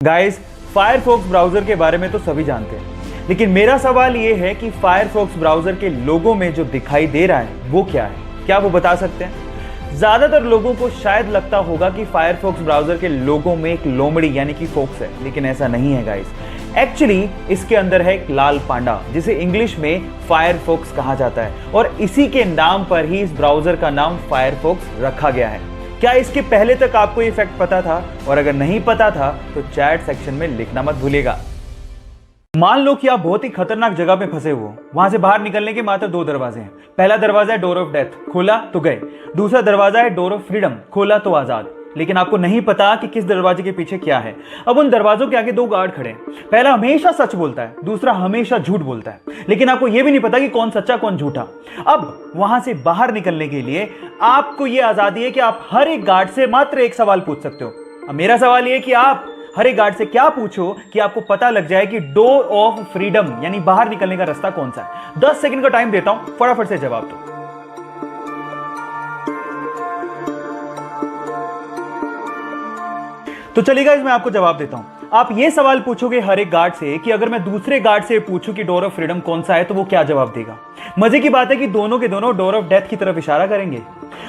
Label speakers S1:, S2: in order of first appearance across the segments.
S1: Guys, Firefox browser के बारे में तो सभी जानते हैं, लेकिन मेरा सवाल ये है कि फायरफॉक्स ब्राउजर के लोगो में जो दिखाई दे रहा है वो क्या है? क्या वो बता सकते हैं? ज्यादातर लोगों को शायद लगता होगा कि फायरफॉक्स ब्राउजर के लोगो में एक लोमड़ी यानी कि फॉक्स है, लेकिन ऐसा नहीं है गाइस। एक्चुअली इसके अंदर है एक लाल पांडा, जिसे इंग्लिश में फायरफॉक्स कहा जाता है और इसी के नाम पर ही इस ब्राउजर का नाम फायरफॉक्स रखा गया है। क्या इसके पहले तक आपको ये फैक्ट पता था? और अगर नहीं पता था तो चैट सेक्शन में लिखना मत भूलिएगा। मान लो कि आप बहुत ही खतरनाक जगह पे फंसे हो। वहां से बाहर निकलने के मात्र दो दरवाजे हैं। पहला दरवाजा है डोर ऑफ डेथ, खोला तो गए। दूसरा दरवाजा है डोर ऑफ फ्रीडम, खोला तो आजाद। लेकिन आपको नहीं पता कि किस दरवाजे के पीछे क्या है। अब उन दरवाजों के आगे दो गार्ड खड़े हैं। पहला हमेशा सच बोलता है, दूसरा हमेशा झूठ बोलता है, लेकिन आपको यह भी नहीं पता कि कौन सच्चा कौन झूठा। अब वहां से बाहर निकलने के लिए आपको यह आजादी है कि आप हर एक गार्ड से मात्र एक सवाल पूछ सकते हो। अब मेरा सवाल यह है कि आप हर एक गार्ड से क्या पूछो कि आपको पता लग जाए कि डोर ऑफ फ्रीडम यानी बाहर निकलने का रास्ता कौन सा है। 10 सेकंड का टाइम देता हूं, फटाफट से जवाब दो। तो चलिए गाइस, मैं आपको जवाब देता हूं। आप ये सवाल पूछोगे हर एक गार्ड से कि अगर मैं दूसरे गार्ड से पूछूं कि डोर ऑफ फ्रीडम कौन सा है तो वो क्या जवाब देगा। मजे की बात है कि दोनों के दोनों डोर ऑफ डेथ की तरफ इशारा करेंगे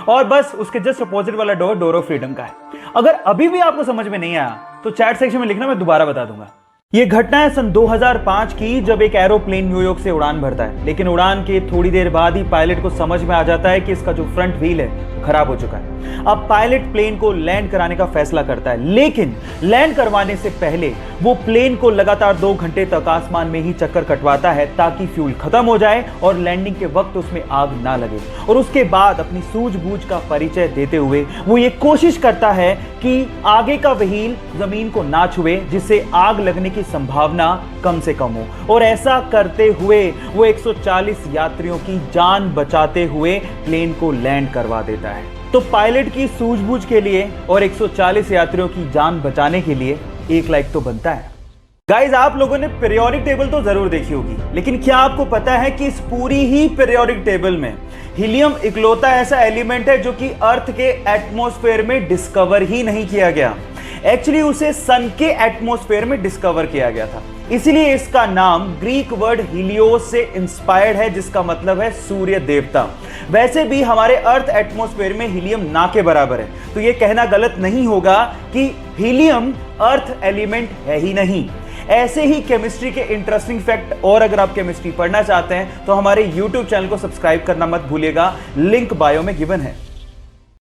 S1: और बस उसके जस्ट अपोजिट वाला डोर डोर ऑफ फ्रीडम का है। अगर अभी भी आपको समझ में नहीं आया तो चैट सेक्शन में लिखना, मैं दोबारा बता दूंगा। ये घटना है सन 2005 की, जब एक एरोप्लेन न्यूयॉर्क से उड़ान भरता है, लेकिन उड़ान के थोड़ी देर बाद ही पायलट को समझ में आ जाता है कि इसका जो फ्रंट व्हील है वो खराब हो चुका है। अब पायलट प्लेन को लैंड कराने का फैसला करता है, लेकिन लैंड करवाने से पहले वो प्लेन को लगातार 2 घंटे तक आसमान में ही चक्कर कटवाता है ताकि फ्यूल खत्म हो जाए और लैंडिंग के वक्त उसमें आग ना लगे। और उसके बाद अपनी सूझबूझ का परिचय देते हुए वो ये कोशिश करता है कि आगे का व्हील जमीन को ना छुए, जिससे आग लगने की संभावना कम से कम हो। और ऐसा करते हुए वो 140 यात्रियों की जान बचाते हुए प्लेन को लैंड करवा देता है। तो पायलट की सूझबूझ के लिए और 140 यात्रियों की जान बचाने के लिए 1 लाइक तो बनता है। गाइज, आप लोगों ने पीरियोडिक टेबल तो जरूर देखी होगी, लेकिन क्या आपको पता है कि इस पूरी ही पीरियोडिक टेबल में हीलियम इकलौता ऐसा एलिमेंट है जो कि अर्थ के एटमॉस्फेयर में डिस्कवर ही नहीं किया गया। एक्चुअली उसे सन के एटमॉस्फेयर में डिस्कवर किया गया था, इसीलिए इसका नाम ग्रीक वर्ड हीलियोस से इंस्पायर्ड है, जिसका मतलब है सूर्य देवता। वैसे भी हमारे अर्थ एटमॉस्फेयर में हीलियम ना के बराबर है, तो यह कहना गलत नहीं होगा कि हीलियम अर्थ एलिमेंट है ही नहीं। ऐसे ही केमिस्ट्री के इंटरेस्टिंग फैक्ट और अगर आप केमिस्ट्री पढ़ना चाहते हैं तो हमारे YouTube चैनल को सब्सक्राइब करना मत भूलिएगा, लिंक बायो में गिवन है।